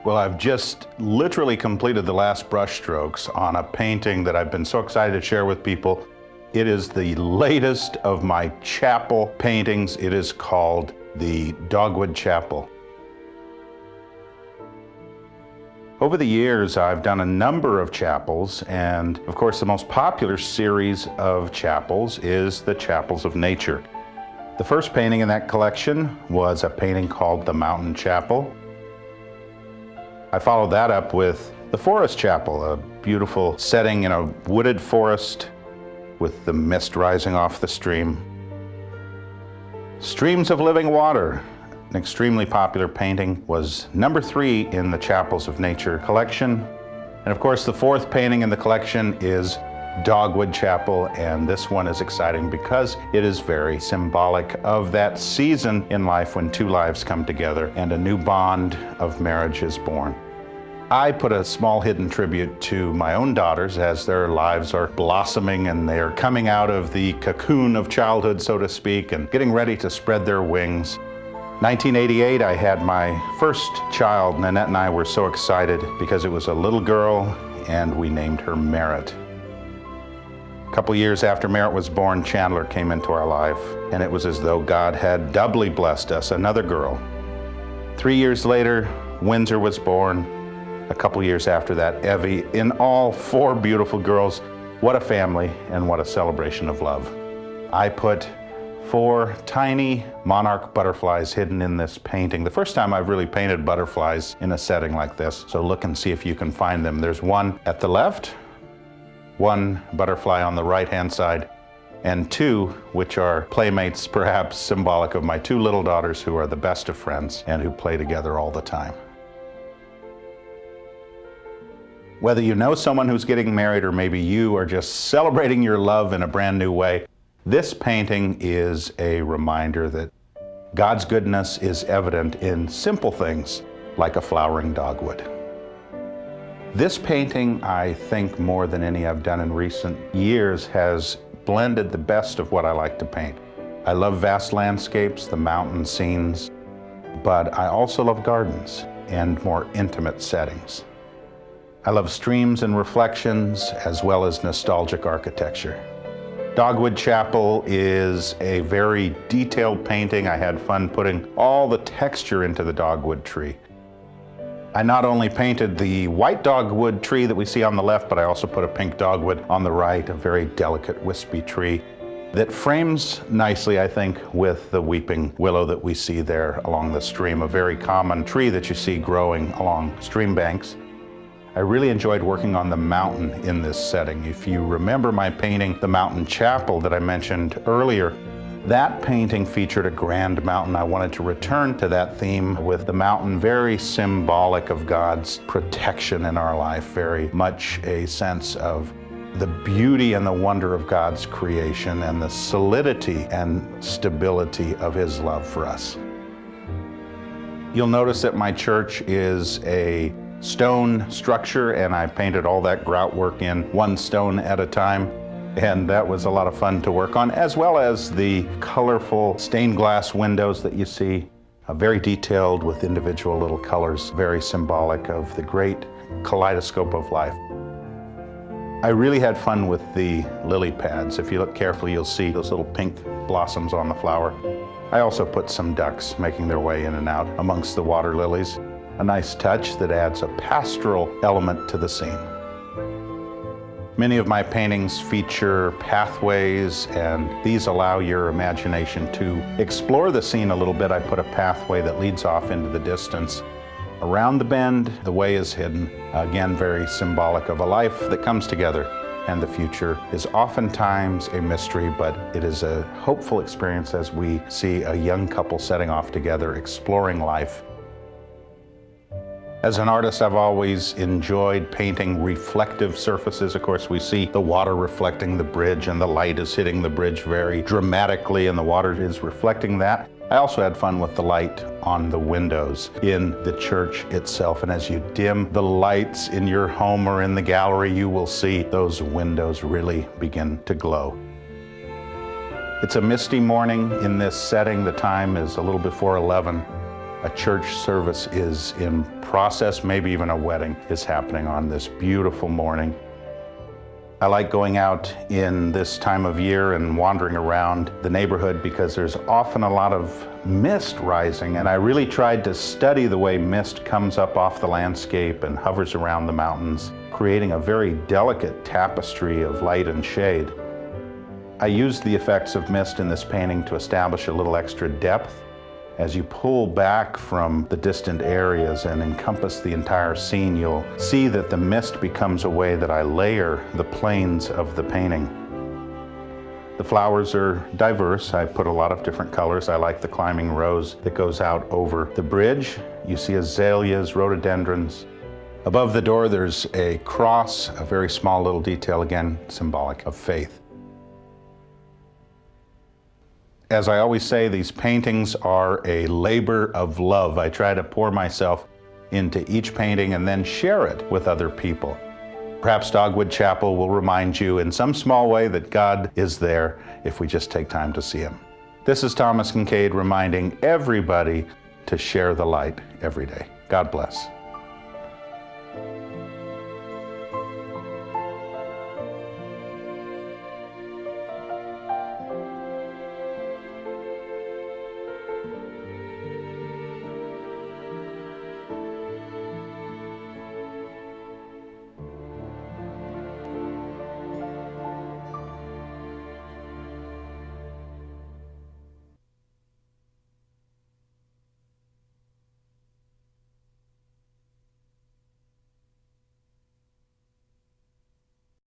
Well, I've just literally completed the last brush strokes on a painting that I've been so excited to share with people. It is the latest of my chapel paintings. It is called the Dogwood Chapel. Over the years, I've done a number of chapels, and of course, the most popular series of chapels is the Chapels of Nature. The first painting in that collection was a painting called the Mountain Chapel. I followed that up with the Forest Chapel, a beautiful setting in a wooded forest with the mist rising off the stream. Streams of Living Water, an extremely popular painting, was number 3 in the Chapels of Nature collection. And of course, the fourth painting in the collection is Dogwood Chapel, and this one is exciting because it is very symbolic of that season in life when two lives come together and a new bond of marriage is born. I put a small hidden tribute to my own daughters as their lives are blossoming and they are coming out of the cocoon of childhood, so to speak, and getting ready to spread their wings. 1988, I had my first child. Nanette and I were so excited because it was a little girl and we named her Merritt. A couple years after Merritt was born, Chandler came into our life, and it was as though God had doubly blessed us, another girl. 3 years later, Windsor was born. A couple years after that, Evie. In all, 4 beautiful girls. What a family and what a celebration of love. I put 4 tiny monarch butterflies hidden in this painting. The first time I've really painted butterflies in a setting like this, so look and see if you can find them. There's one at the left, one butterfly on the right-hand side, and 2 which are playmates, perhaps symbolic of my 2 little daughters who are the best of friends and who play together all the time. Whether you know someone who's getting married or maybe you are just celebrating your love in a brand new way, this painting is a reminder that God's goodness is evident in simple things like a flowering dogwood. This painting, I think more than any I've done in recent years, has blended the best of what I like to paint. I love vast landscapes, the mountain scenes, but I also love gardens and more intimate settings. I love streams and reflections as well as nostalgic architecture. Dogwood Chapel is a very detailed painting. I had fun putting all the texture into the dogwood tree. I not only painted the white dogwood tree that we see on the left, but I also put a pink dogwood on the right, a very delicate wispy tree that frames nicely, I think, with the weeping willow that we see there along the stream, a very common tree that you see growing along stream banks. I really enjoyed working on the mountain in this setting. If you remember my painting, the Mountain Chapel that I mentioned earlier, that painting featured a grand mountain. I wanted to return to that theme with the mountain very symbolic of God's protection in our life, very much a sense of the beauty and the wonder of God's creation and the solidity and stability of His love for us. You'll notice that my church is a stone structure, and I painted all that grout work in one stone at a time. And that was a lot of fun to work on, as well as the colorful stained glass windows that you see, very detailed with individual little colors, very symbolic of the great kaleidoscope of life. I really had fun with the lily pads. If you look carefully, you'll see those little pink blossoms on the flower. I also put some ducks making their way in and out amongst the water lilies. A nice touch that adds a pastoral element to the scene. Many of my paintings feature pathways, and these allow your imagination to explore the scene a little bit. I put a pathway that leads off into the distance. Around the bend, the way is hidden. Again, very symbolic of a life that comes together, and the future is oftentimes a mystery, but it is a hopeful experience as we see a young couple setting off together, exploring life. As an artist, I've always enjoyed painting reflective surfaces. Of course, we see the water reflecting the bridge and the light is hitting the bridge very dramatically and the water is reflecting that. I also had fun with the light on the windows in the church itself. And as you dim the lights in your home or in the gallery, you will see those windows really begin to glow. It's a misty morning in this setting. The time is a little before 11. a church service is in process, maybe even a wedding is happening on this beautiful morning. I like going out in this time of year and wandering around the neighborhood because there's often a lot of mist rising, and I really tried to study the way mist comes up off the landscape and hovers around the mountains, creating a very delicate tapestry of light and shade. I used the effects of mist in this painting to establish a little extra depth. As you pull back from the distant areas and encompass the entire scene, you'll see that the mist becomes a way that I layer the planes of the painting. The flowers are diverse. I put a lot of different colors. I like the climbing rose that goes out over the bridge. You see azaleas, rhododendrons. Above the door, there's a cross, a very small little detail, again, symbolic of faith. As I always say, these paintings are a labor of love. I try to pour myself into each painting and then share it with other people. Perhaps Dogwood Chapel will remind you in some small way that God is there if we just take time to see Him. This is Thomas Kinkade reminding everybody to share the light every day. God bless.